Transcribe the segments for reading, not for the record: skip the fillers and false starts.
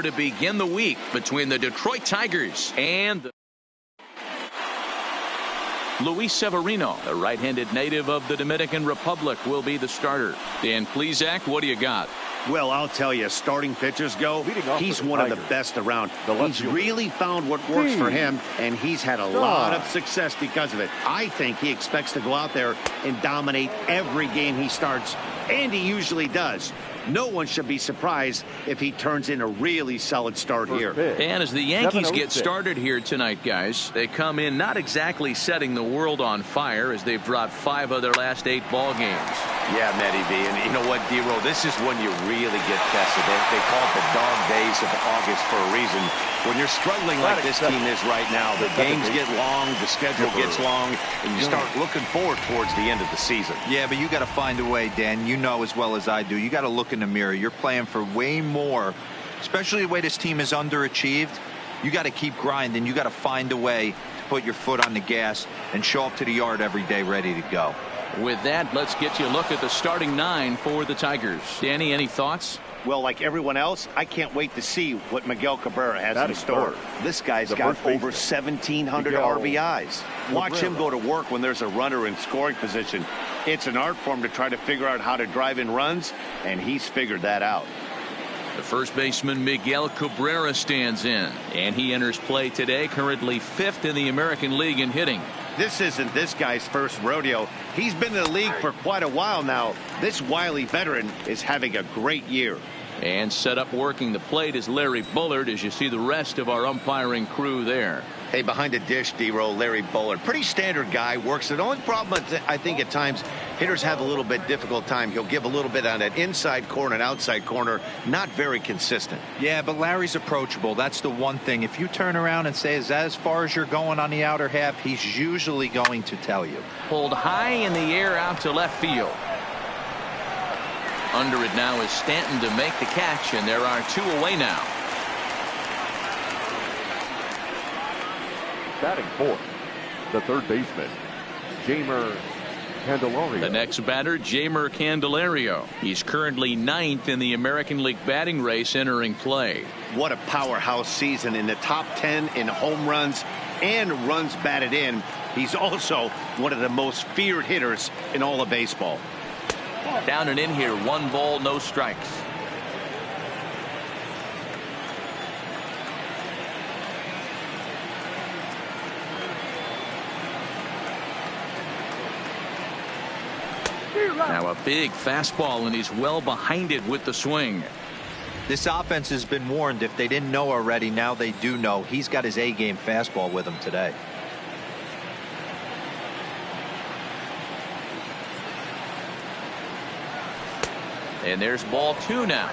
4 to begin the week between the Detroit Tigers and Luis Severino, the right-handed native of the Dominican Republic, will be the starter. Dan Plesac, what do you got? Well, I'll tell you, starting pitchers go, he's one of the best around. He's really found what works for him, and he's had a lot of success because of it. I think he expects to go out there and dominate every game he starts, and he usually does. No one should be surprised if he turns in a really solid start here. And as the Yankees get started here tonight, guys, they come in not exactly setting the world on fire as they've dropped 5 of their last 8 ball games. Yeah, Matty V. And you know what, D-Roll, this is when you really get tested. They call it the dog days of August for a reason. When you're struggling like this team is right now, the games get long, the schedule gets long, and you start looking forward towards the end of the season. Yeah, but you got to find a way, Dan. You know as well as I do. You got to look in the mirror. You're playing for way more, especially the way this team is underachieved. You got to keep grinding. You got to find a way to put your foot on the gas and show up to the yard every day ready to go. With that, let's get you a look at the starting 9 for the Tigers. Danny, any thoughts? Well, like everyone else, I can't wait to see what Miguel Cabrera has in store. This guy's got over 1,700 RBIs. Watch him go to work when there's a runner in scoring position. It's an art form to try to figure out how to drive in runs, and he's figured that out. The first baseman Miguel Cabrera stands in, and he enters play today, currently 5th in the American League in hitting. This isn't this guy's first rodeo. He's been in the league for quite a while now. This wily veteran is having a great year. And set up working the plate is Larry Bullard as you see the rest of our umpiring crew there. Hey, behind the dish, D-Roll, Larry Bullard. Pretty standard guy, works it. The only problem I think at times hitters have a little bit difficult time. He'll give a little bit on that inside corner and outside corner. Not very consistent. Yeah, but Larry's approachable. That's the one thing. If you turn around and say, is that as far as you're going on the outer half, he's usually going to tell you. Pulled high in the air out to left field. Under it now is Stanton to make the catch, and there are 2 away now. Batting fourth, the third baseman, Jeimer Candelario. The next batter, Jeimer Candelario. He's currently 9th in the American League batting race entering play. What a powerhouse season, in the top 10 in home runs and runs batted in. He's also one of the most feared hitters in all of baseball. Down and in here, 1 ball, no strikes. Now a big fastball, and he's well behind it with the swing. This offense has been warned. If they didn't know already, now they do know. He's got his A-game fastball with him today. And there's ball 2 now.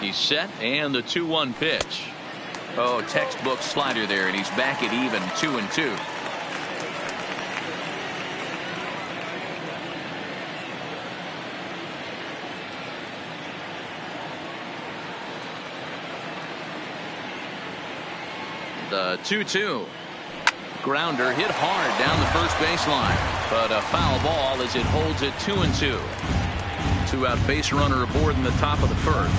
He's set, and the 2-1 pitch. Oh, textbook slider there, and he's back at even 2-2. The 2-2. Grounder hit hard down the first baseline, but a foul ball as it holds it 2-2. 2-out base runner aboard in the top of the first.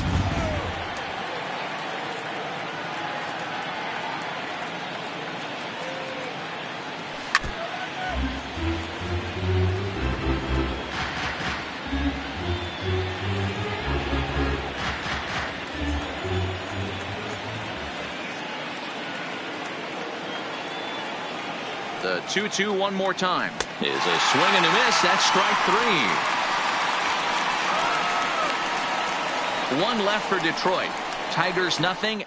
The 2-2 one more time is a swing and a miss. That's strike 3. 1 left for Detroit. Tigers nothing.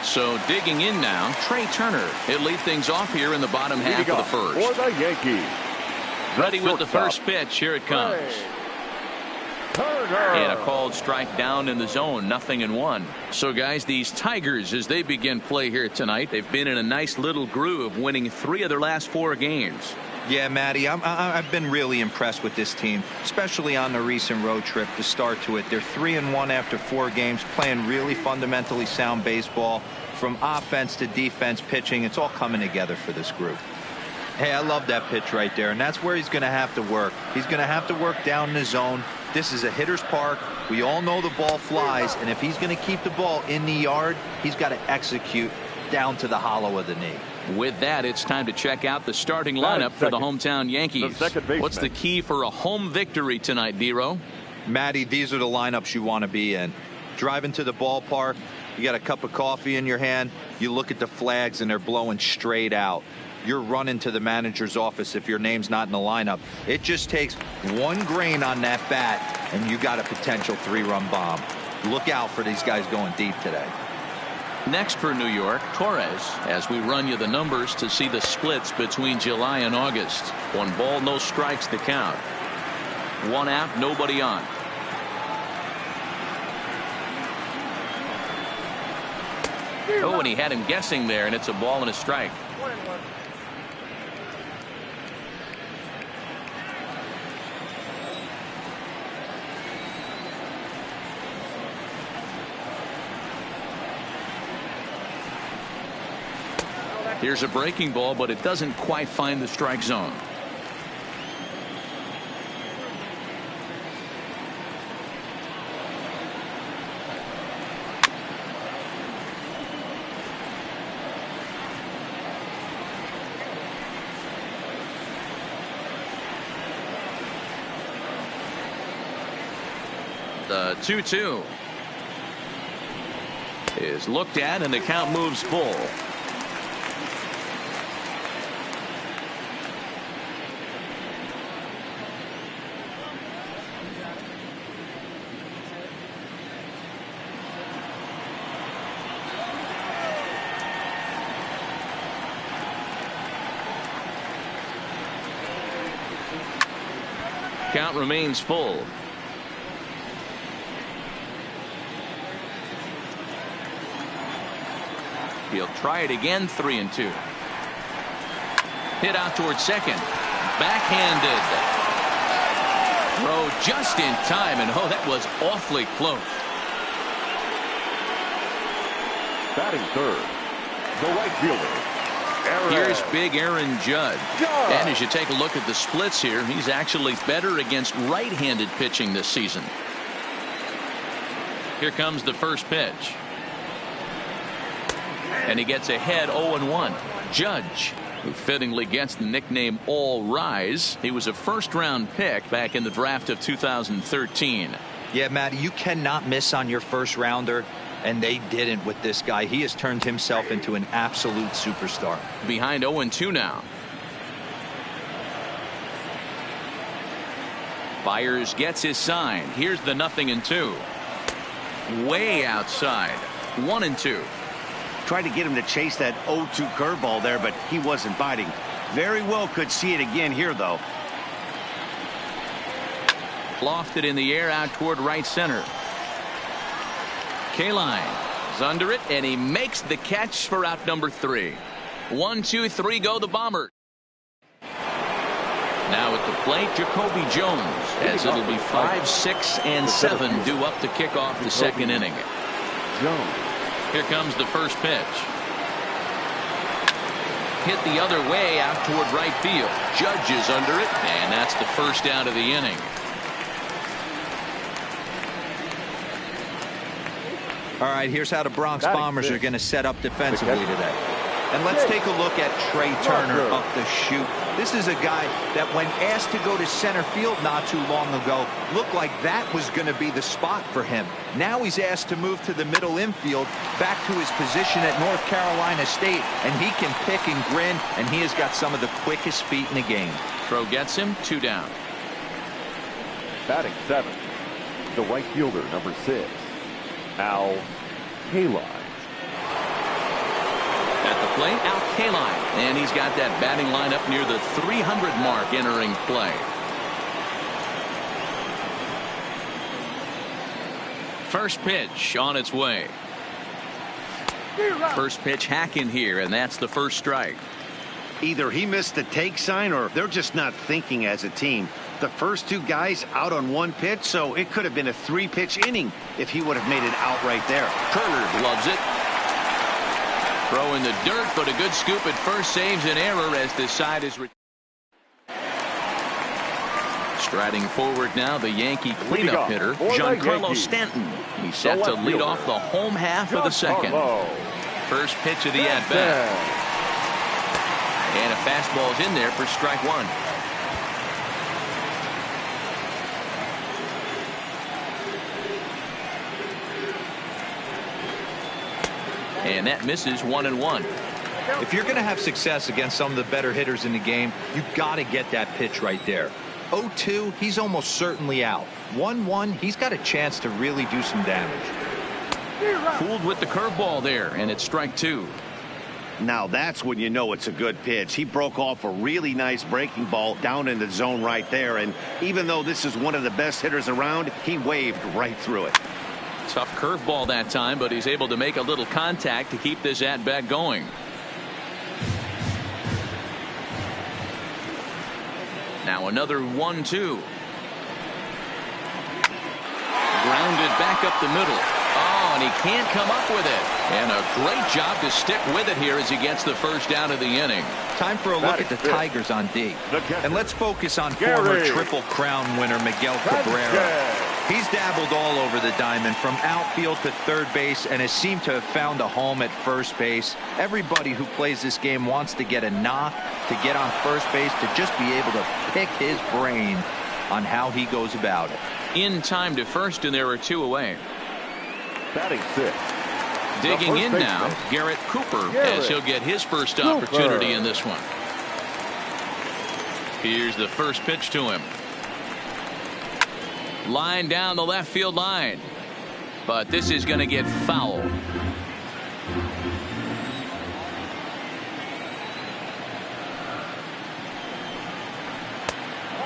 So digging in now, Trey Turner. He'll lead things off here in the bottom half of the first. For the Yankees. Ready with the first pitch. Here it comes. And a called strike down in the zone, 0-1. So guys, these Tigers, as they begin play here tonight, they've been in a nice little groove, winning 3 of their last 4 games. Yeah, Matty, I've been really impressed with this team, especially on the recent road trip to start to it. They're 3-1 after 4 games, playing really fundamentally sound baseball. From offense to defense, pitching, it's all coming together for this group. Hey, I love that pitch right there, and that's where he's going to have to work. He's going to have to work down in the zone. This is a hitter's park. We all know the ball flies, and if he's going to keep the ball in the yard, he's got to execute down to the hollow of the knee. With that, it's time to check out the starting lineup for the hometown Yankees. What's the key for a home victory tonight, D-Row? Matty, these are the lineups you want to be in. Driving to the ballpark, you got a cup of coffee in your hand, you look at the flags and they're blowing straight out. You're running to the manager's office if your name's not in the lineup. It just takes one grain on that bat and you got a potential 3-run bomb. Look out for these guys going deep today. Next for New York, Torres, as we run you the numbers to see the splits between July and August. 1 ball, no strikes to count. 1 out, nobody on. Oh, and he had him guessing there, and it's a ball and a strike. Here's a breaking ball, but it doesn't quite find the strike zone. The 2-2 is looked at, and the count moves full. Count remains full. He'll try it again. 3-2. Hit out towards second. Backhanded. Throw just in time, and oh, that was awfully close. Batting third, the right fielder. Here's big Aaron Judge. And as you take a look at the splits here, he's actually better against right-handed pitching this season. Here comes the first pitch. And he gets ahead 0-1. Judge, who fittingly gets the nickname All Rise. He was a first-round pick back in the draft of 2013. Yeah, Matty, you cannot miss on your first rounder, and they didn't with this guy. He has turned himself into an absolute superstar. Behind 0-2 now. Byers gets his sign. Here's the 0-2. Way outside. 1-2. Tried to get him to chase that 0-2 curveball there, but he wasn't biting. Very well could see it again here, though. Lofted in the air out toward right center. Kaline is under it, and he makes the catch for out number 3. 1, 2, 3 go the Bombers. Now at the plate, Jacoby Jones, as it'll be 5, 6, and 7 due up to kick off the second inning. Here comes the first pitch. Hit the other way out toward right field. Judge is under it, and that's the first out of the inning. All right, here's how the Bronx Bombers are going to set up defensively today. And let's take a look at Trey Turner up the chute. This is a guy that when asked to go to center field not too long ago, looked like that was going to be the spot for him. Now he's asked to move to the middle infield, back to his position at North Carolina State, and he can pick and grin, and he has got some of the quickest feet in the game. Throw gets him. 2 down. Batting 7, the right fielder, number 6, Al Kaline. At the plate, Al Kaline, and he's got that batting lineup near the 300 mark entering play. First pitch on its way. First pitch hack in here, and that's the first strike. Either he missed the take sign or they're just not thinking as a team. The first two guys out on one pitch, so it could have been a 3-pitch inning if he would have made it out right there. Turner loves it. Throw in the dirt, but a good scoop at first saves an error as this side is. Striding forward now, the Yankee cleanup hitter, Giancarlo Stanton. He's set to lead off the home half of the second. First pitch of the at-bat. And a fastball's in there for strike one. And that misses 1-1. If you're going to have success against some of the better hitters in the game, you've got to get that pitch right there. 0-2, he's almost certainly out. 1-1, he's got a chance to really do some damage. Fooled with the curveball there, and it's strike two. Now that's when you know it's a good pitch. He broke off a really nice breaking ball down in the zone right there, and even though this is one of the best hitters around, he waved right through it. Tough curveball that time, but he's able to make a little contact to keep this at-bat going. Now another 1-2. Grounded back up the middle. Oh, and he can't come up with it. And a great job to stick with it here as he gets the first out of the inning. Time for a look at the Tigers on D. And let's focus on former Triple Crown winner Miguel Cabrera. He's dabbled all over the diamond from outfield to third base and has seemed to have found a home at first base. Everybody who plays this game wants to get a knock, to get on first base, to just be able to pick his brain on how he goes about it. In time to first, and there are two away. Batting sixth. Digging in now, Garrett Cooper, as he'll get his first opportunity in this one. Here's the first pitch to him. Line down the left field line, but this is going to get foul.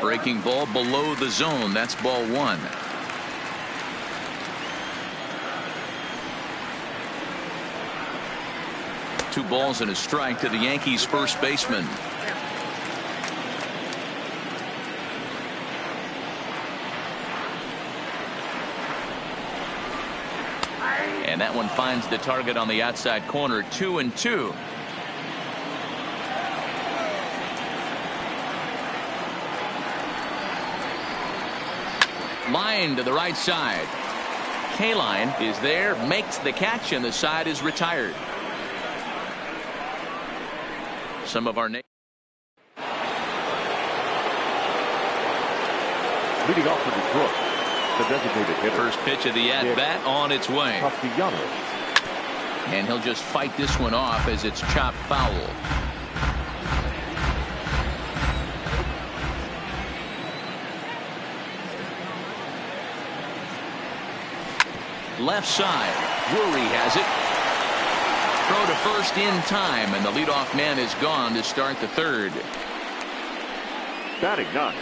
Breaking ball below the zone. That's ball one. Two balls and a strike to the Yankees first baseman. And that one finds the target on the outside corner. 2-2. Line to the right side. K-line is there, makes the catch, and the side is retired. Some of our leading off for Detroit, the designated hitter. First pitch of the at-bat on its way. And he'll just fight this one off as it's chopped foul. Left side. Drury has it. Throw to first in time, and the leadoff man is gone to start the third. Batting ninth,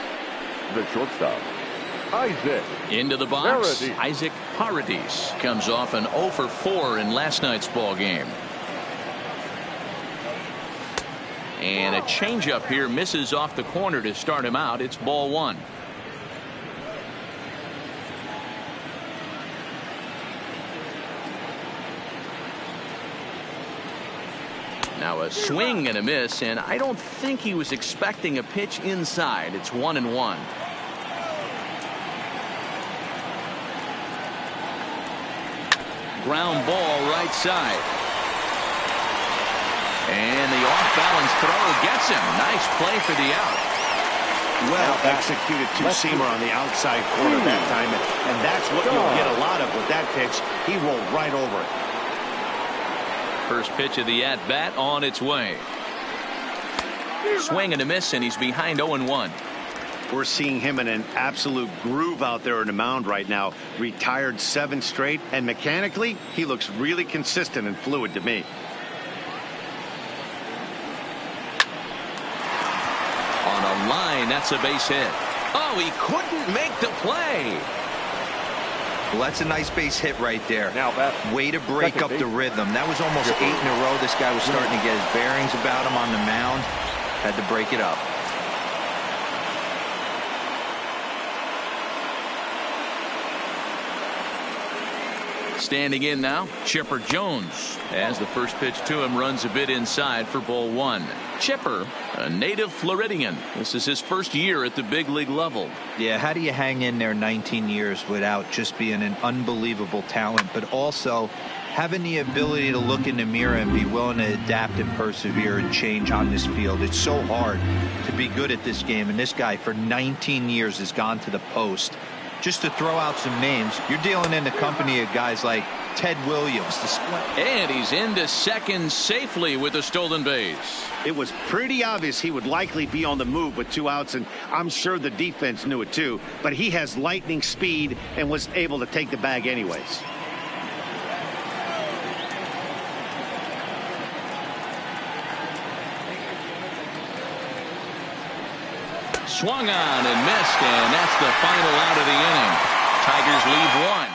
the shortstop, Isaac. Into the box, Paradis. Isaac Paradis comes off an 0 for 4 in last night's ball game. And a changeup here misses off the corner to start him out. It's ball one. Now a swing and a miss, and I don't think he was expecting a pitch inside. It's 1-1. Ground ball right side. And the off-balance throw gets him. Nice play for the out. Well executed two-seamer on the outside corner that time, and that's what you'll get a lot of with that pitch. He rolled right over it. First pitch of the at-bat on its way. Swing and a miss, and he's behind 0-1. We're seeing him in an absolute groove out there in the mound right now. Retired 7 straight, and mechanically, he looks really consistent and fluid to me. On a line, that's a base hit. Oh, he couldn't make the play. Well, that's a nice base hit right there. Now way to break up the rhythm. That was almost 8 in a row. This guy was starting to get his bearings about him on the mound. Had to break it up. Standing in now, Chipper Jones, as the first pitch to him runs a bit inside for ball one. Chipper, a native Floridian. This is his first year at the big league level. Yeah, how do you hang in there 19 years without just being an unbelievable talent, but also having the ability to look in the mirror and be willing to adapt and persevere and change on this field? It's so hard to be good at this game, and this guy for 19 years has gone to the post. Just to throw out some names, you're dealing in the company of guys like Ted Williams. And he's into second safely with a stolen base. It was pretty obvious he would likely be on the move with 2 outs, and I'm sure the defense knew it too, but he has lightning speed and was able to take the bag anyways. Swung on and missed, and that's the final out of the inning. Tigers leave one.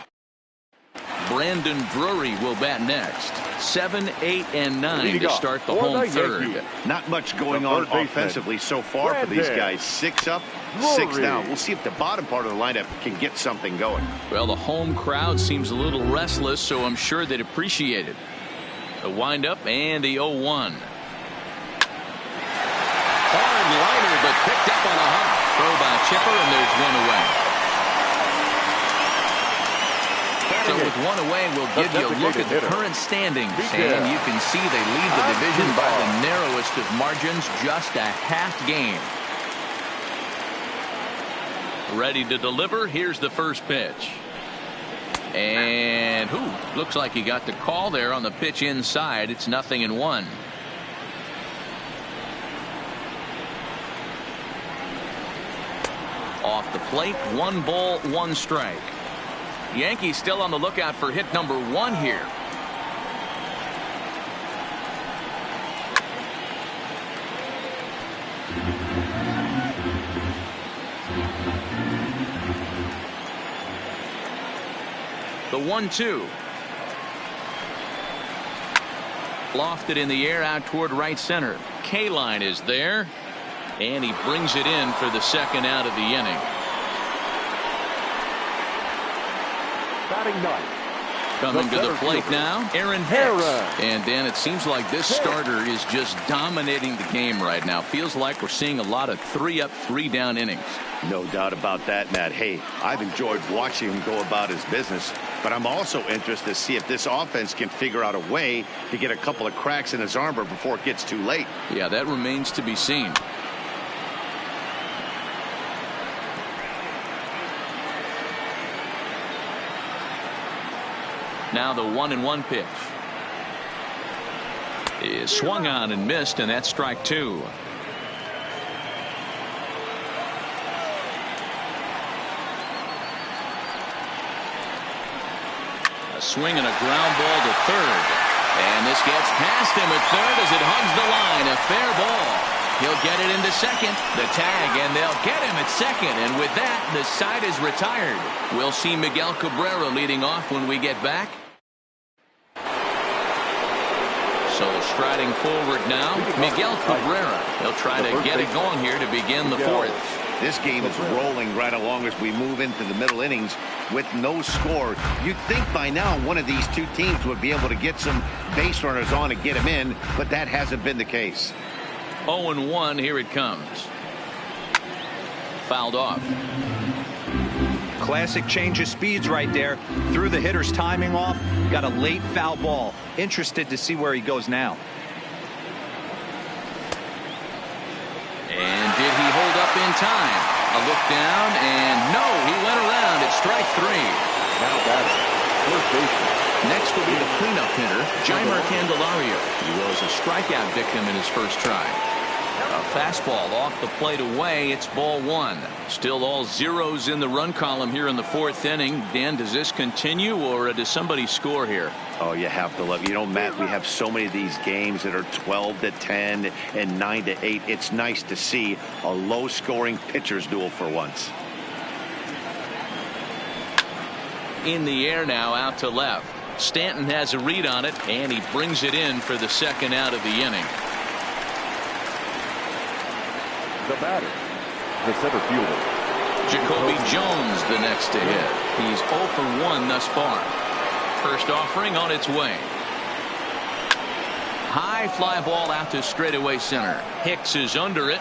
Brandon Drury will bat next. 7, 8, and 9 to start the home third. Not much going on offensively so far for these guys. 6 up, 6 down. We'll see if the bottom part of the lineup can get something going. Well, the home crowd seems a little restless, so I'm sure they'd appreciate it. The windup and the 0-1. Hard liner, but picked up on a hop. Throw by Chipper, and there's one away. So with one away, we'll give you a look at the current standings. And you can see they lead the division by the narrowest of margins, just a half game. Ready to deliver. Here's the first pitch. And looks like he got the call there on the pitch inside. It's 0-1. Off the plate, 1 ball, 1 strike. Yankees still on the lookout for hit number 1 here. The 1-2. Lofted in the air out toward right center. K-line is there. And he brings it in for the second out of the inning. Batting ninth. Coming to the plate now, Aaron Hicks. And Dan, it seems like this starter is just dominating the game right now. Feels like we're seeing a lot of 3 up, 3 down innings. No doubt about that, Matt. Hey, I've enjoyed watching him go about his business, but I'm also interested to see if this offense can figure out a way to get a couple of cracks in his armor before it gets too late. Yeah, that remains to be seen. Now the 1-1 pitch is swung on and missed, and that's strike 2. A swing and a ground ball to third, and this gets past him at third as it hugs the line. A fair ball. He'll get it into second. The tag, and they'll get him at second. And with that, the side is retired. We'll see Miguel Cabrera leading off when we get back. So striding forward now, Miguel Cabrera. He'll try to get it going here to begin the 4th. This game is rolling right along as we move into the middle innings with no score. You'd think by now one of these two teams would be able to get some base runners on and get them in, but that hasn't been the case. 0-1, here it comes. Fouled off. Classic change of speeds right there. Threw the hitter's timing off. Got a late foul ball. Interested to see where he goes now. And did he hold up in time? A look down, and no, he went around at strike 3. Now batting, first baseman. Next will be the cleanup hitter, Jeimer Candelario. He was a strikeout victim in his first try. A fastball off the plate away. It's ball 1. Still all zeros in the run column here in the 4th inning. Dan, does this continue, or does somebody score here? Oh, you have to love. You know, Matt, we have so many of these games that are 12-10 and 9-8. It's nice to see a low-scoring pitcher's duel for once. In the air now, out to left. Stanton has a read on it, and he brings it in for the second out of the inning. The batter, the center fielder. Jacoby Jones the next to hit. He's 0 for 1 thus far. First offering on its way. High fly ball out to straightaway center. Hicks is under it.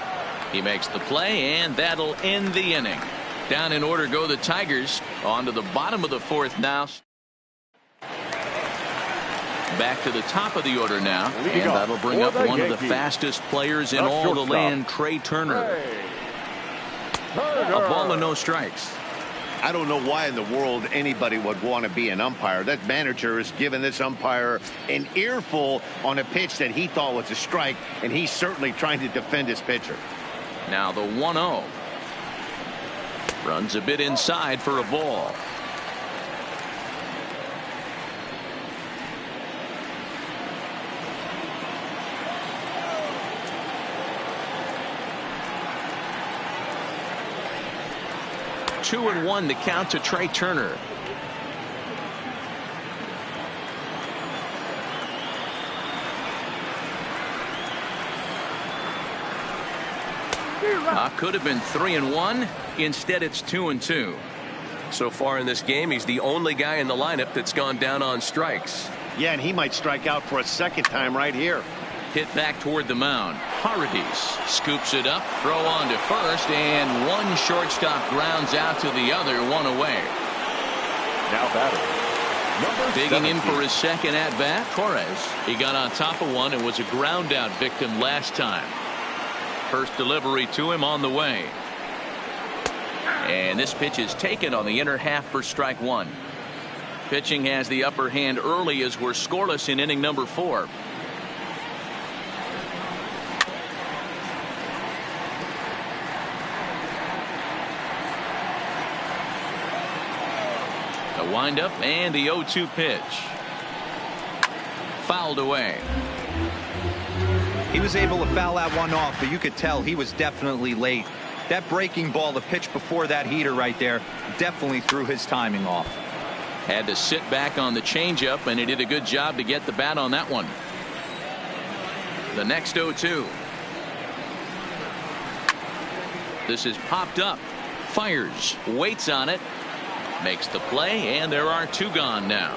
He makes the play, and that'll end the inning. Down in order go the Tigers. On to the bottom of the fourth now. Back to the top of the order now, and that'll bring up one of the fastest players in all the land, Trey Turner. A ball and no strikes. I don't know why in the world anybody would want to be an umpire. That manager has given this umpire an earful on a pitch that he thought was a strike, and he's certainly trying to defend his pitcher. Now the 1-0. Runs a bit inside for a ball. Two and one to count to Trey Turner. Could have been 3-1. Instead, it's 2-2. So far in this game, he's the only guy in the lineup that's gone down on strikes. Yeah, and he might strike out for a second time right here. Hit back toward the mound. Paradis scoops it up, throw on to first, and one shortstop grounds out to the other, one away. Now batting. Digging in for his second at bat, Torres. He got on top of one and was a ground out victim last time. First delivery to him on the way. And this pitch is taken on the inner half for strike one. Pitching has the upper hand early as we're scoreless in inning number 4. The windup and the 0-2 pitch. Fouled away. He was able to foul that one off, but you could tell he was definitely late. That breaking ball, the pitch before that heater right there, definitely threw his timing off. Had to sit back on the changeup, and he did a good job to get the bat on that one. The next 0-2. This is popped up. Fires. Waits on it. Makes the play, and there are 2 gone now.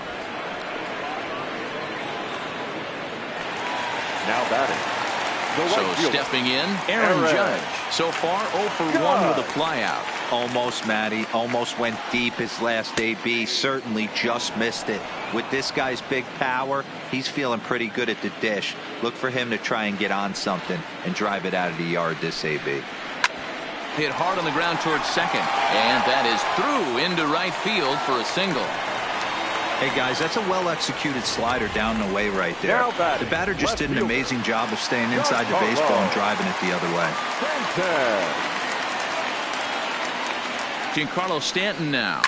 Now batting. So stepping in, Aaron Judge. So far 0 for 1 with a flyout. Almost, Matty. Almost went deep his last AB. Certainly just missed it. With this guy's big power, he's feeling pretty good at the dish. Look for him to try and get on something and drive it out of the yard this AB. Hit hard on the ground towards second, and that is through into right field for a single. Hey guys, that's a well-executed slider down and away right there. The batter just did an amazing job of staying inside the baseball and driving it the other way. Giancarlo Stanton now.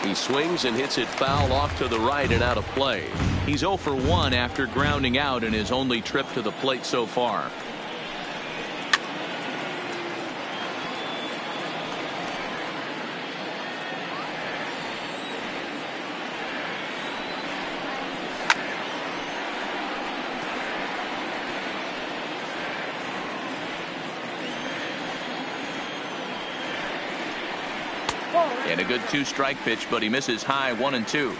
He swings and hits it foul off to the right and out of play. He's 0 for 1 after grounding out in his only trip to the plate so far. And a good 2-strike pitch, but he misses high 1-2.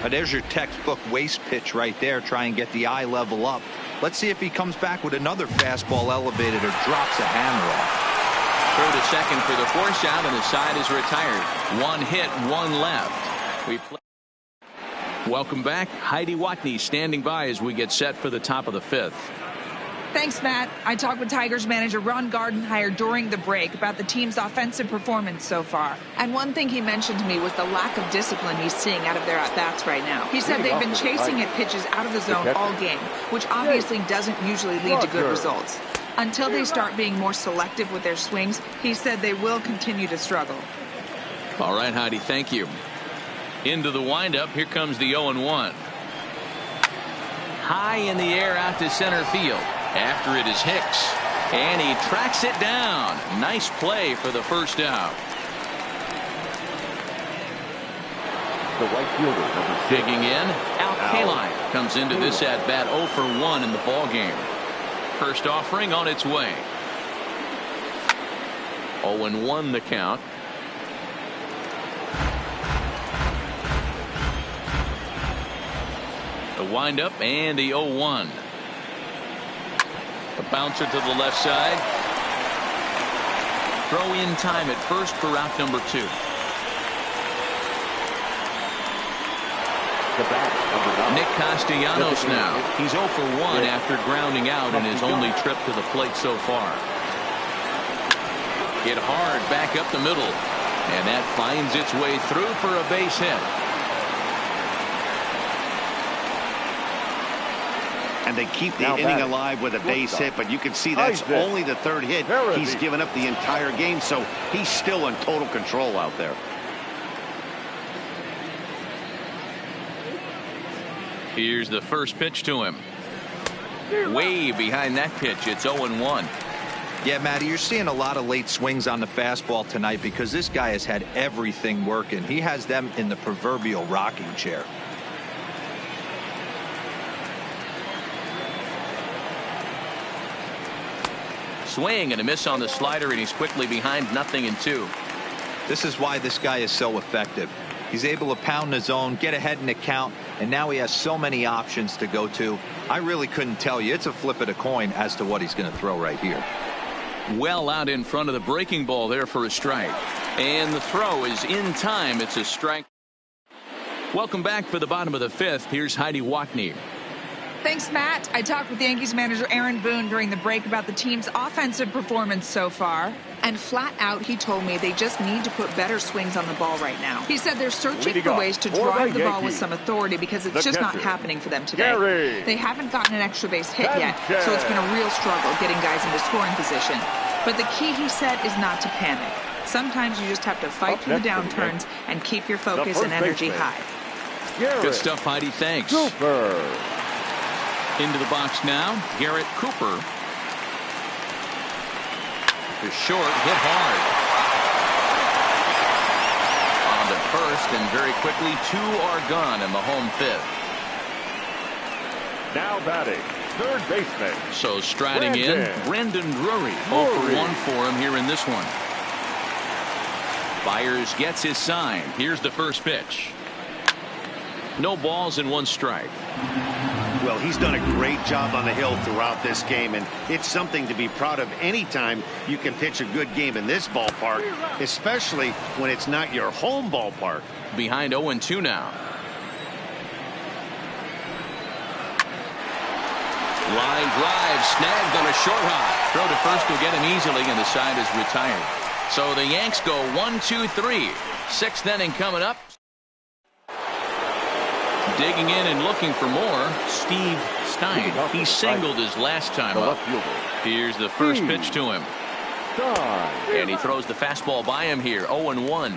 There's your textbook waste pitch right there. Try and get the eye level up. Let's see if he comes back with another fastball elevated or drops a hammer off. Throw to second for the force out, and the side is retired. 1 hit, 1 left. Welcome back. Heidi Watney standing by as we get set for the top of the 5th. Thanks, Matt. I talked with Tigers manager Ron Gardenhire during the break about the team's offensive performance so far. And one thing he mentioned to me was the lack of discipline he's seeing out of their at-bats right now. He said they've been chasing at pitches out of the zone all game, which obviously doesn't usually lead to good results. Until they start being more selective with their swings, he said they will continue to struggle. All right, Heidi, thank you. Into the windup. Here comes the 0-1. High in the air out to center field. After it is Hicks, and he tracks it down. Nice play for the first out. The right fielder, number 6. Digging in, Al Kaline comes into this at bat 0 for 1 in the ball game. First offering on its way. 0-1 the count. The windup and the 0-1. A bouncer to the left side. Throw in time at first for out number 2. Nick Castellanos now. He's 0 for 1 after grounding out in his only trip to the plate so far. Hit hard back up the middle. And that finds its way through for a base hit. And they keep the inning alive with a base hit, but you can see that's only the 3rd hit he's given up the entire game, so he's still in total control out there. Here's the first pitch to him. Way behind that pitch. It's 0-1. Yeah, Matty, you're seeing a lot of late swings on the fastball tonight because this guy has had everything working. He has them in the proverbial rocking chair. Swing and a miss on the slider, and he's quickly behind 0-2. This is why this guy is so effective. He's able to pound the zone, get ahead in the count, and now he has so many options to go to. I really couldn't tell you. It's a flip of the coin as to what he's going to throw right here. Well out in front of the breaking ball there for a strike. And the throw is in time. It's a strike. Welcome back for the bottom of the 5th. Here's Heidi Watney. Thanks, Matt. I talked with Yankees manager Aaron Boone during the break about the team's offensive performance so far. And flat out, he told me they just need to put better swings on the ball right now. He said they're searching for ways to drive the ball with some authority because it's just not happening for them today. They haven't gotten an extra base hit yet, so it's been a real struggle getting guys into scoring position. But the key, he said, is not to panic. Sometimes you just have to fight through the downturns and keep your focus and energy high. Good stuff, Heidi. Thanks. Cooper. Into the box now, Garrett Cooper. To short, hit hard. On to first, and very quickly 2 are gone in the home 5th. Now batting, 3rd baseman. So striding in, Brandon Drury. 0 for 1 for him here in this one. Byers gets his sign. Here's the first pitch. No balls and 1 strike. Well, he's done a great job on the hill throughout this game, and it's something to be proud of anytime you can pitch a good game in this ballpark, especially when it's not your home ballpark. Behind 0-2 now. Line drive snagged on a short hop. Throw to first will get him easily, and the side is retired. So the Yanks go 1-2-3. 6th inning coming up. Digging in and looking for more, Steve Stein. He singled his last time up. Here's the first pitch to him. And he throws the fastball by him here. 0-1.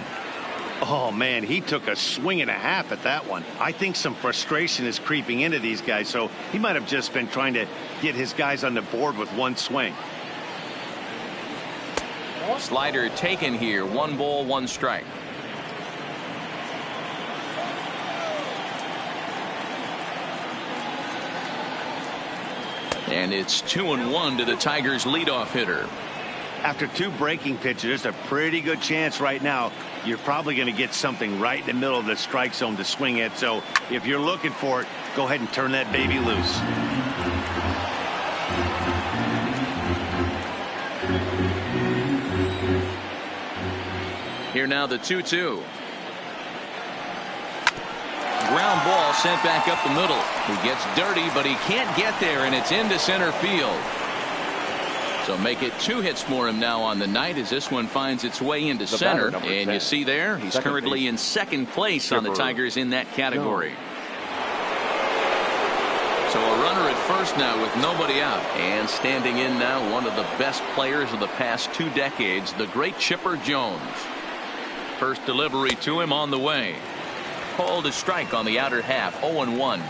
Oh, man, he took a swing and a half at that one. I think some frustration is creeping into these guys, so he might have just been trying to get his guys on the board with 1 swing. Slider taken here. 1 ball, 1 strike. And it's 2-1 to the Tigers leadoff hitter. After 2 breaking pitches, there's a pretty good chance right now you're probably going to get something right in the middle of the strike zone to swing at. So if you're looking for it, go ahead and turn that baby loose. Here now the 2-2. Ground ball sent back up the middle. He gets dirty, but he can't get there, and it's into center field. So make it 2 hits for him now on the night as this one finds its way into center. And you see there, he's currently in 2nd place on the Tigers in that category. So a runner at first now with nobody out. And standing in now, one of the best players of the past 2 decades, the great Chipper Jones. First delivery to him on the way. Called a strike on the outer half. 0-1.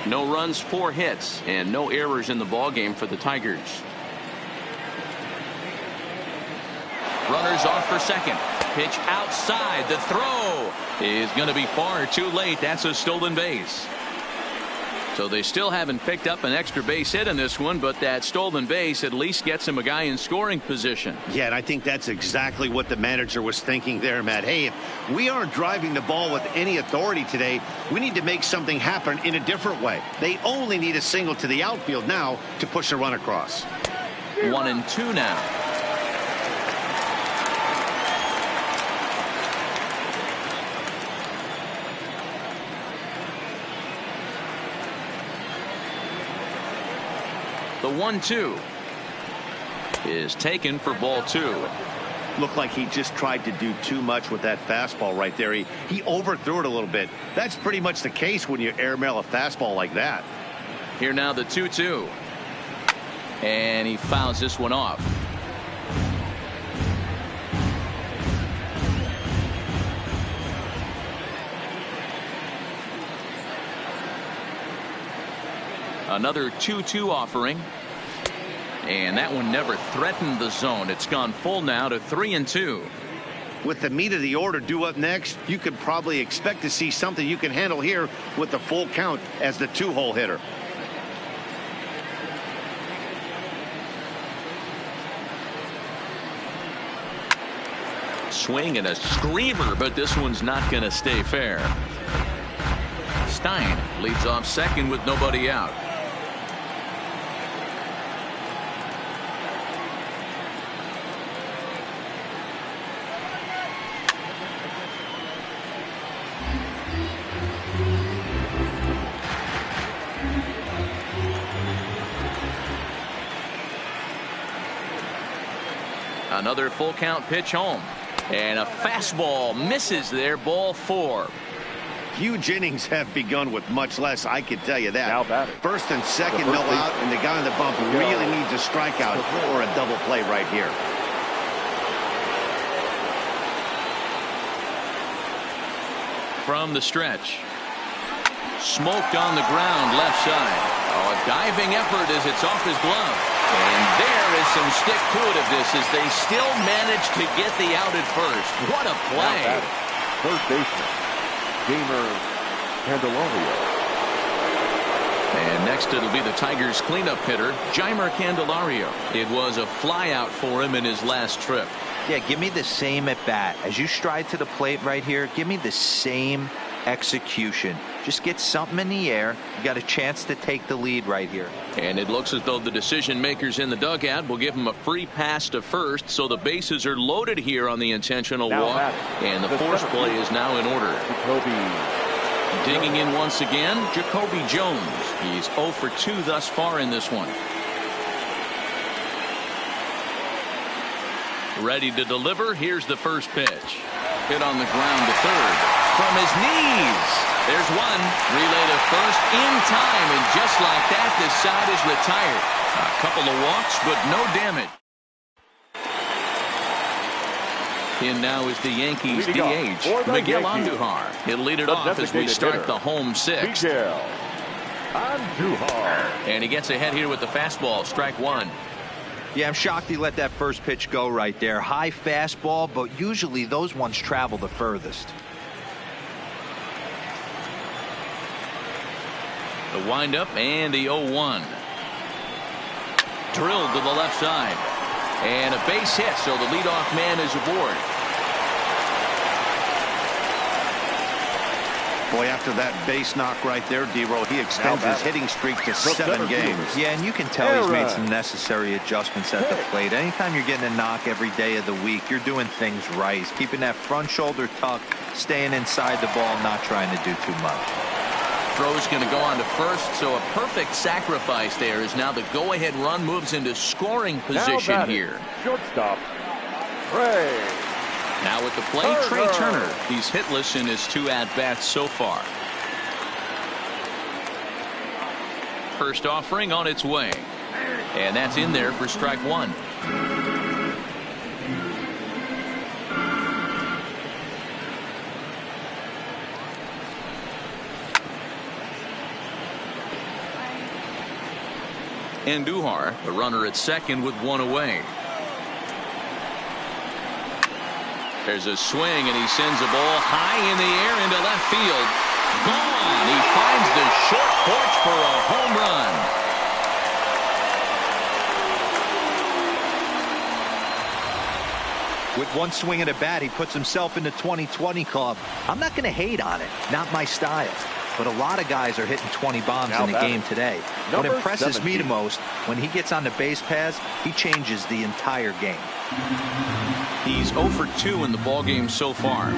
No runs, 4 hits, and no errors in the ballgame for the Tigers. Runners off for second. Pitch outside. The throw is going to be far too late. That's a stolen base. So they still haven't picked up an extra base hit in this one, but that stolen base at least gets him a guy in scoring position. Yeah, and I think that's exactly what the manager was thinking there, Matt. Hey, if we aren't driving the ball with any authority today, we need to make something happen in a different way. They only need a single to the outfield now to push a run across. 1-2 now. The 1-2 is taken for ball 2. Looked like he just tried to do too much with that fastball right there. He overthrew it a little bit. That's pretty much the case when you airmail a fastball like that. Here now the 2-2. And he fouls this one off. Another 2-2 offering. And that one never threatened the zone. It's gone full now to 3-2. With the meat of the order due up next, you could probably expect to see something you can handle here with the full count as the 2-hole hitter. Swing and a screamer, but this one's not going to stay fair. Stein leads off second with nobody out. Another full count pitch home. And a fastball misses there, ball 4. Huge innings have begun with much less, I can tell you that. Now batting. First and second, no out, and the guy on the bump really needs a strikeout or a double play right here. From the stretch. Smoked on the ground, left side. Oh, a diving effort as it's off his glove. And there is some stick to it of this as they still manage to get the out at first. What a play. Third baseman, Gamer Candelario. And next it'll be the Tigers cleanup hitter, Jeimer Candelario. It was a fly out for him in his last trip. Yeah, give me the same at bat. As you stride to the plate right here, give me the same execution. Just get something in the air. You got a chance to take the lead right here. And it looks as though the decision makers in the dugout will give him a free pass to first, so the bases are loaded here on the intentional walk. And the force play is now in order. Digging in once again, Jacoby Jones. He's 0 for 2 thus far in this one. Ready to deliver. Here's the first pitch. Hit on the ground to third. From his knees. There's one. Relay to first in time. And just like that, this side is retired. A couple of walks, but no damage. In now is the Yankees DH, Miguel Andujar. He'll lead it off as we start the home sixth. Miguel Andujar. And he gets ahead here with the fastball. Strike one. Yeah, I'm shocked he let that first pitch go right there. High fastball, but usually those ones travel the furthest. The windup and the 0-1. Drilled to the left side. And a base hit, so the leadoff man is aboard. Boy, after that base knock right there, D-Roll, he extends his hitting streak to 7 games. Yeah, and you can tell he's made some necessary adjustments at the plate. Anytime you're getting a knock every day of the week, you're doing things right. He's keeping that front shoulder tucked, staying inside the ball, not trying to do too much. Throw's going to go on to first, so a perfect sacrifice there as now the go-ahead run moves into scoring position here. Shortstop, Trey. Now at the plate, Trey Turner. He's hitless in his 2 at-bats so far. First offering on its way. And that's in there for strike one. Andujar, the runner at second with 1 away. There's a swing, and he sends a ball high in the air into left field. Gone. He finds the short porch for a home run. With one swing of the bat, he puts himself in the 2020 club. I'm not going to hate on it. Not my style. But a lot of guys are hitting 20 bombs in the game today. What impresses me the most, when he gets on the base paths, he changes the entire game. He's 0 for 2 in the ballgame so far.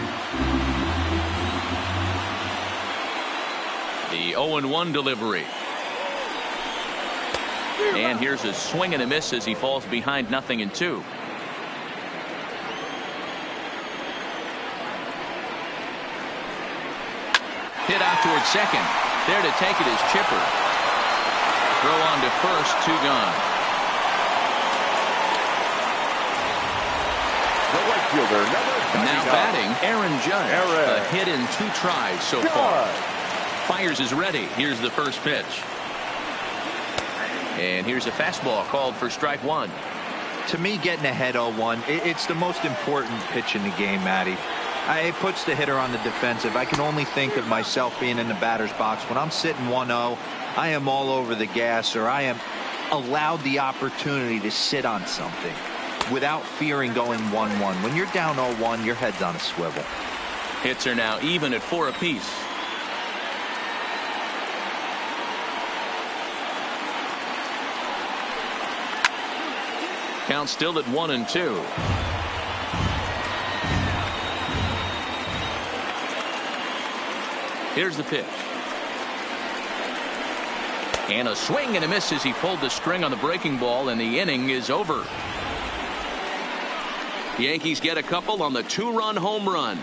The 0-1 delivery. And here's a swing and a miss as he falls behind 0-2. Hit out towards second. There to take it is Chipper. Throw on to first, 2 gone. The right fielder, Now batting, Aaron Judge. A hit in 2 tries so far. Fires is ready. Here's the first pitch. And here's a fastball called for strike 1. To me, getting ahead 0-1, it's the most important pitch in the game, Matty. It puts the hitter on the defensive. I can only think of myself being in the batter's box. When I'm sitting 1-0, I am all over the gas, or I am allowed the opportunity to sit on something without fearing going 1-1. When you're down 0-1, your head's on a swivel. Hits are now even at 4 apiece. Count still at 1-2. Here's the pitch. And a swing and a miss as he pulled the string on the breaking ball, and the inning is over. Yankees get a couple on the 2-run home run.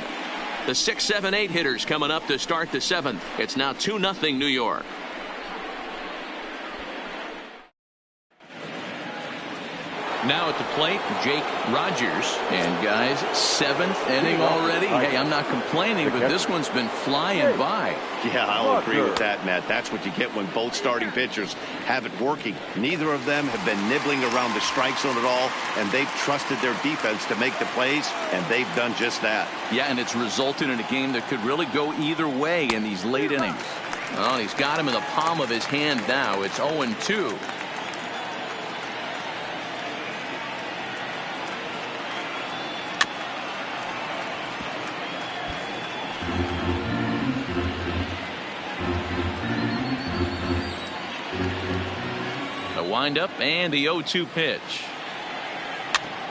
The 6, 7, 8 hitters coming up to start the 7th. It's now 2-0 New York. Now at the plate, Jake Rogers. And guys, 7th inning already. Hey, I'm not complaining, but this one's been flying by. Yeah, I'll agree with that, Matt. That's what you get when both starting pitchers have it working. Neither of them have been nibbling around the strike zone at all, and they've trusted their defense to make the plays, and they've done just that. Yeah, and it's resulted in a game that could really go either way in these late innings. Well, he's got him in the palm of his hand now. It's 0-2. Windup and the 0-2 pitch.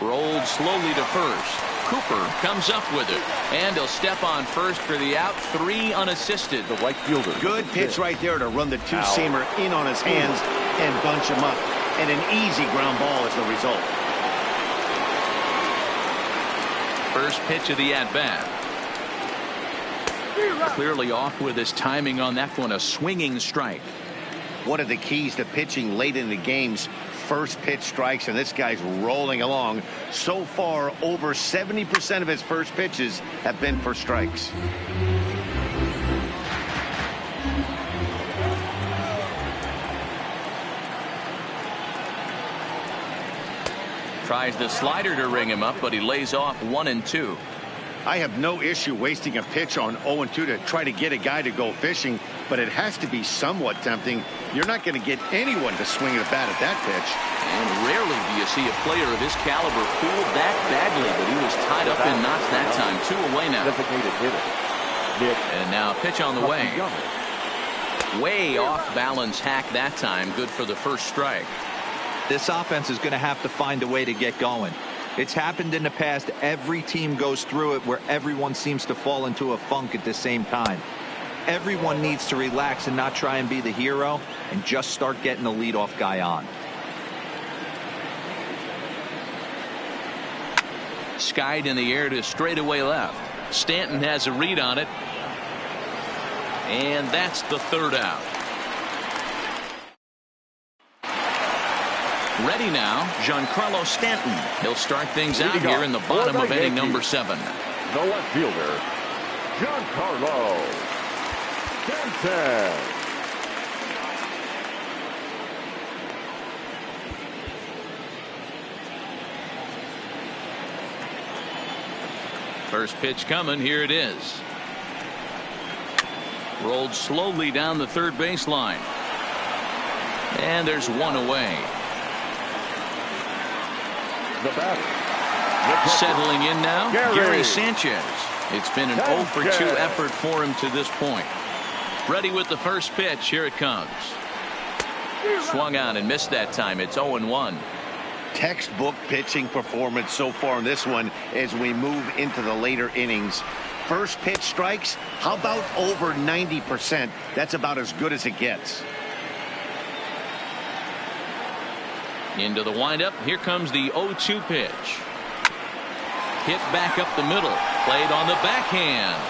Rolled slowly to first. Cooper comes up with it, and he'll step on first for the out. 3 unassisted. The right fielder. Good pitch right there to run the 2-seamer in on his hands and bunch him up, and an easy ground ball as the result. First pitch of the at-bat. Clearly off with his timing on that one. A swinging strike. One of the keys to pitching late in the game's first pitch strikes, and this guy's rolling along. So far, over 70% of his first pitches have been for strikes. Tries the slider to ring him up, but he lays off 1-2. I have no issue wasting a pitch on 0-2 to try to get a guy to go fishing, but it has to be somewhat tempting. You're not going to get anyone to swing a bat at that pitch. And rarely do you see a player of his caliber pull that badly, but he was tied up in knots that time. 2 away now. Designated hitter. And now a pitch on the way. Way off balance hack that time. Good for the first strike. This offense is going to have to find a way to get going. It's happened in the past. Every team goes through it where everyone seems to fall into a funk at the same time. Everyone needs to relax and not try and be the hero and just start getting the leadoff guy on. Skied in the air to straightaway left. Stanton has a read on it. And that's the 3rd out. Ready now, Giancarlo Stanton. He'll start things out here in the bottom of inning number 7. The left fielder, Giancarlo Stanton. First pitch coming. Here it is. Rolled slowly down the third baseline. And there's one away. The batter. Settling in now, Gary Sanchez. It's been an 0 for 2 effort for him to this point. Ready with the first pitch. Here it comes. Swung on and missed that time. It's 0-1. Textbook pitching performance so far in this one as we move into the later innings. First pitch strikes, how about over 90%? That's about as good as it gets. Into the windup. Here comes the 0-2 pitch. Hit back up the middle. Played on the backhand.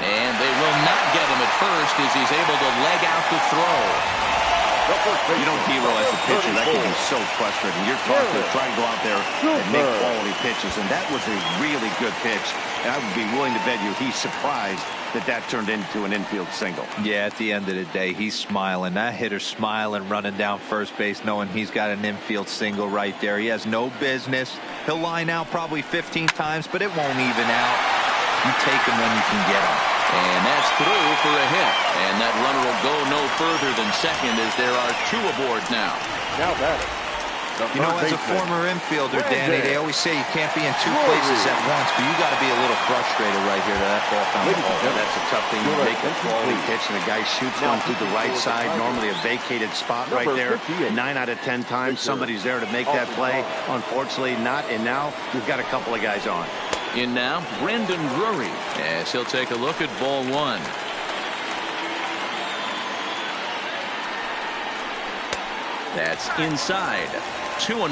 And they will not get him at first as he's able to leg out the throw. You know, D-Row, as a pitcher, that can be so frustrating. You're trying to go out there and make quality pitches, and that was a really good pitch. And I would be willing to bet you he's surprised that turned into an infield single. Yeah, at the end of the day, he's smiling. That hitter's smiling, running down first base, knowing he's got an infield single right there. He has no business. He'll line out probably 15 times, but it won't even out. You take him when you can get him. And that's through for a hit. And that runner will go no further than second as there are 2 aboard now. Now batter. You know, as a former infielder, Danny, they always say you can't be in 2 places at once, but you got to be a little frustrated right here to that ball found the ball. That's a tough thing. You make a quality pitch and the guy shoots one to the right side, normally a vacated spot right there. 9 out of 10 times somebody's there to make that play. Unfortunately not, and now we've got a couple of guys on. In now, Brendan Drury, as he'll take a look at ball 1. That's inside. 2-0.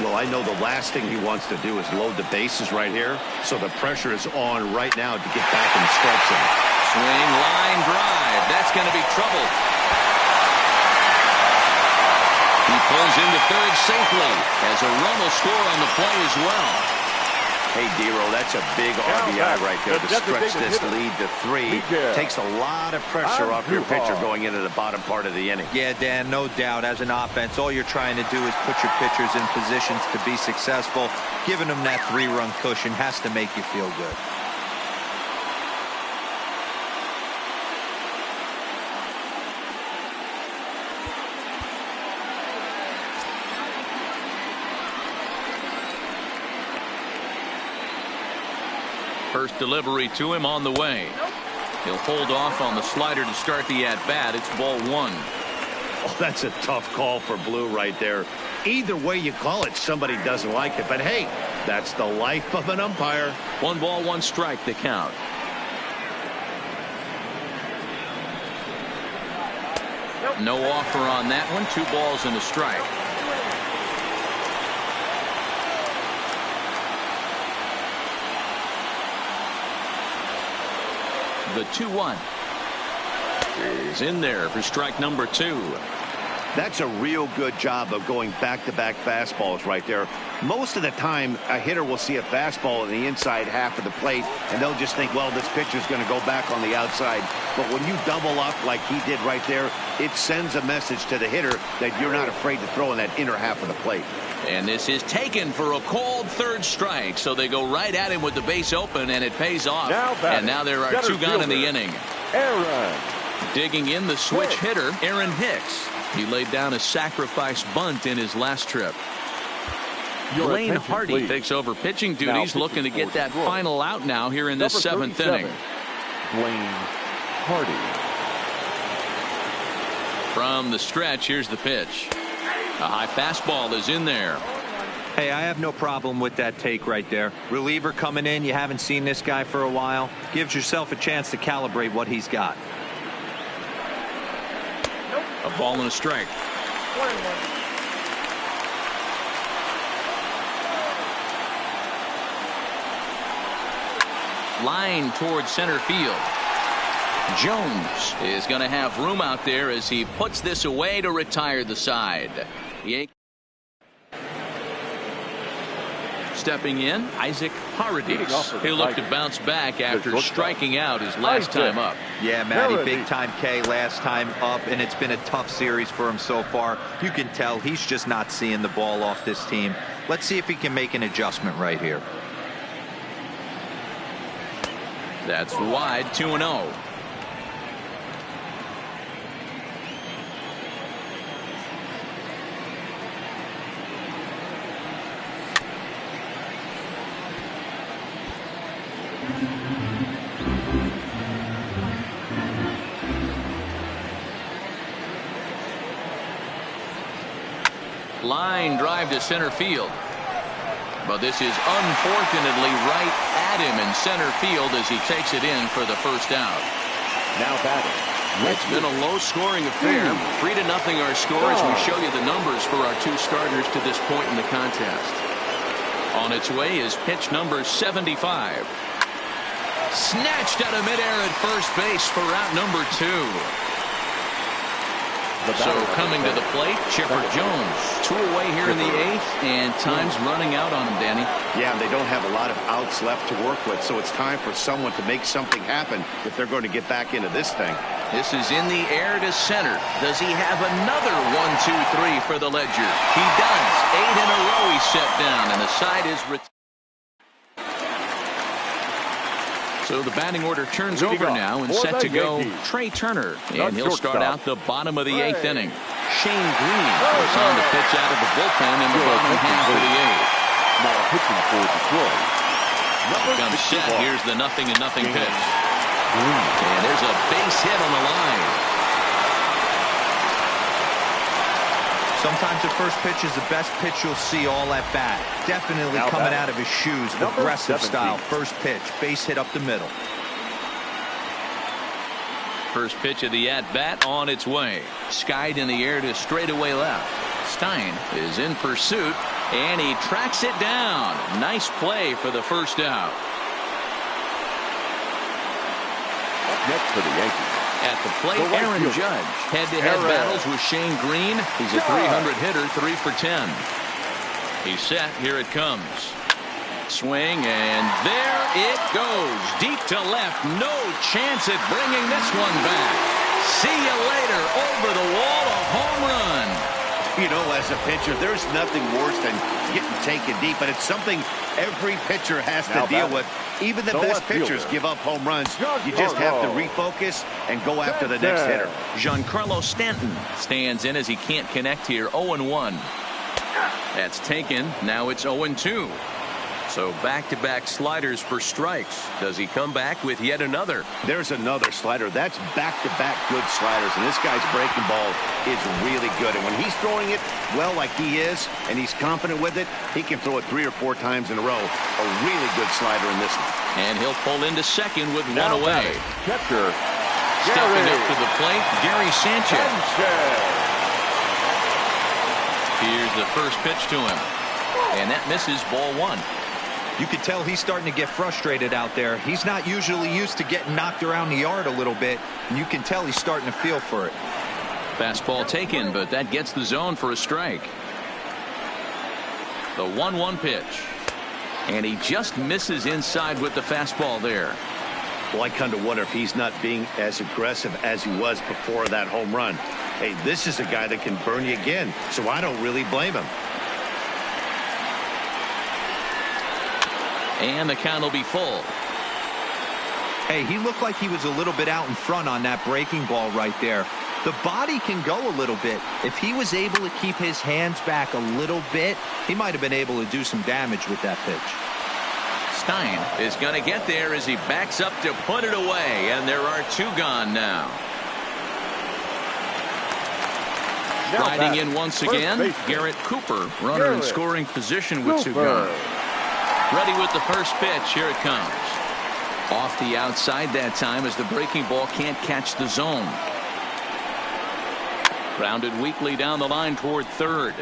Well, I know the last thing he wants to do is load the bases right here, so the pressure is on right now to get back in the strike zone. Swing, line drive. That's going to be trouble. He pulls into third safely as a run will score on the play as well. Hey, D-Row, that's a big RBI right there to stretch this lead to 3. Takes a lot of pressure off your pitcher going into the bottom part of the inning. Yeah, Dan, no doubt. As an offense, all you're trying to do is put your pitchers in positions to be successful. Giving them that 3-run cushion has to make you feel good. First delivery to him on the way. He'll hold off on the slider to start the at-bat. It's ball 1. Oh, that's a tough call for Blue right there. Either way you call it, somebody doesn't like it. But, hey, that's the life of an umpire. 1 ball, 1 strike, the count. No offer on that one. 2 balls and a strike. The 2-1 is in there for strike number 2. That's a real good job of going back-to-back fastballs right there. Most of the time, a hitter will see a fastball in the inside half of the plate, and they'll just think, well, this pitcher's going to go back on the outside. But when you double up like he did right there, it sends a message to the hitter that you're not afraid to throw in that inner half of the plate. And this is taken for a called third strike. So they go right at him with the base open, and it pays off. And now there are 2 gone in the inning. Aaron. Digging in the switch hitter, Aaron Hicks. He laid down a sacrifice bunt in his last trip. Blaine Hardy takes over pitching duties, looking to get that final out now here in this 7th inning. Blaine Hardy. From the stretch, here's the pitch. A high fastball is in there. Hey, I have no problem with that take right there. Reliever coming in, you haven't seen this guy for a while. Gives yourself a chance to calibrate what he's got. A ball and a strike. Line towards center field. Jones is going to have room out there as he puts this away to retire the side. Stepping in, Isaac Paradis. He'll look to bounce back after striking out his last time up. Yeah, Matty, big time K last time up, and it's been a tough series for him so far. You can tell he's just not seeing the ball off this team. Let's see if he can make an adjustment right here. That's wide, 2-0. line drive to center field. But this is unfortunately right at him in center field as he takes it in for the first out. Now batting. It's been a low-scoring affair. 3-0 our score as we show you the numbers for our two starters to this point in the contest. On its way is pitch number 75. Snatched out of midair at first base for out number 2. So coming to the plate, Chipper Jones. 2 away here in the 8th, and time's running out on him, Danny. Yeah, they don't have a lot of outs left to work with, so it's time for someone to make something happen if they're going to get back into this thing. This is in the air to center. Does he have another 1-2-3 for the Ledger? He does. 8 in a row he's set down, and the side is retired. So the batting order turns over now and set to go Trey Turner. And he'll start out the bottom of the 8th inning. Shane Green goes on to pitch out of the bullpen in the bottom half of the 8th. Now pitching for Detroit. Comes set. Here's the 0-0 pitch. And there's a base hit on the line. Sometimes the first pitch is the best pitch you'll see all at bat. Definitely coming out of his shoes. Aggressive style. First pitch. Base hit up the middle. First pitch of the at-bat on its way. Skied in the air to straightaway left. Stein is in pursuit, and he tracks it down. Nice play for the first out. Next for the Yankees. At the plate, Aaron Judge. Head-to-head battles with Shane Green. He's a 300 hitter, 3 for 10. He's set. Here it comes. Swing, and there it goes. Deep to left. No chance at bringing this one back. See you later. Over the wall, a home run. You know, as a pitcher, there's nothing worse than getting taken deep, but it's something every pitcher has to deal with. Even the best pitchers give up home runs. You just have to refocus and go after the next hitter. Giancarlo Stanton stands in as he can't connect here. 0-1. That's taken. Now it's 0-2. So back-to-back sliders for strikes. Does he come back with yet another? There's another slider. That's back-to-back good sliders, and this guy's breaking ball is really good. And when he's throwing it well like he is, and he's confident with it, he can throw it 3 or 4 times in a row. A really good slider in this one. And he'll pull into second with one away. Catcher. Stepping up to the plate, Gary Sanchez. Here's the first pitch to him. And that misses, ball 1. You can tell he's starting to get frustrated out there. He's not usually used to getting knocked around the yard a little bit, and you can tell he's starting to feel for it. Fastball taken, but that gets the zone for a strike. The 1-1 pitch. And he just misses inside with the fastball there. Well, I kind of wonder if he's not being as aggressive as he was before that home run. Hey, this is a guy that can burn you again, so I don't really blame him. And the count will be full. Hey, he looked like he was a little bit out in front on that breaking ball right there. The body can go a little bit. If he was able to keep his hands back a little bit, he might have been able to do some damage with that pitch. Stein is going to get there as he backs up to put it away, and there are 2 gone now. Riding in once again, Garrett Cooper, runner in scoring position with 2 gone. Ready with the first pitch. Here it comes. Off the outside that time as the breaking ball can't catch the zone. Grounded weakly down the line toward third.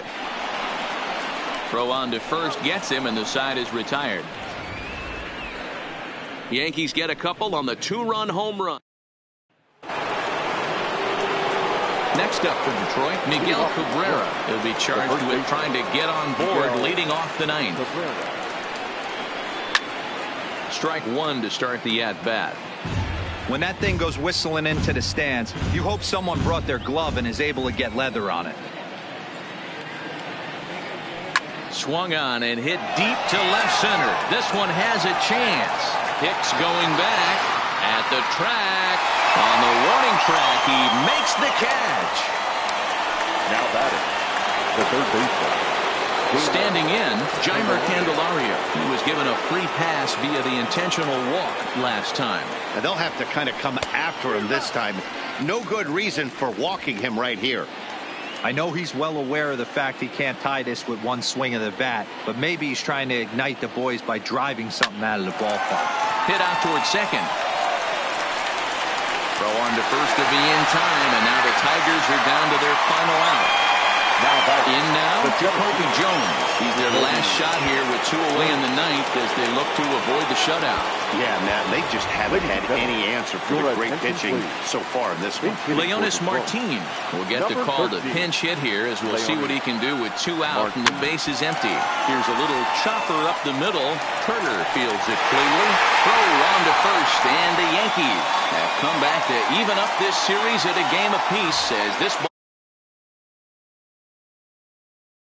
Throw on to first gets him, and the side is retired. Yankees get a couple on the 2-run home run. Next up for Detroit, Miguel Cabrera. He'll be charged with trying to get on board leading off the 9th. Strike 1 to start the at-bat. When that thing goes whistling into the stands, you hope someone brought their glove and is able to get leather on it. Swung on and hit deep to left center. This one has a chance. Hicks going back at the track. On the warning track, he makes the catch. Now batting, the third baseman. Standing in, Jeimer Candelario. He was given a free pass via the intentional walk last time. And they'll have to kind of come after him this time. No good reason for walking him right here. I know he's well aware of the fact he can't tie this with one swing of the bat, but maybe he's trying to ignite the boys by driving something out of the ballpark. Hit out towards second. Throw on to first to be in time, and now the Tigers are down to their final out. In now, Jacoby Jones. He's their last shot here with 2 away in the ninth as they look to avoid the shutout. Yeah, Matt, they just haven't had any answer for the great pitching so far in this one. Leonis Martin will get the call to pinch hit here as we'll see what he can do with 2 out and the base is empty. Here's a little chopper up the middle. Turner fields it cleanly. Throw on to first, and the Yankees have come back to even up this series at a game apiece as this ball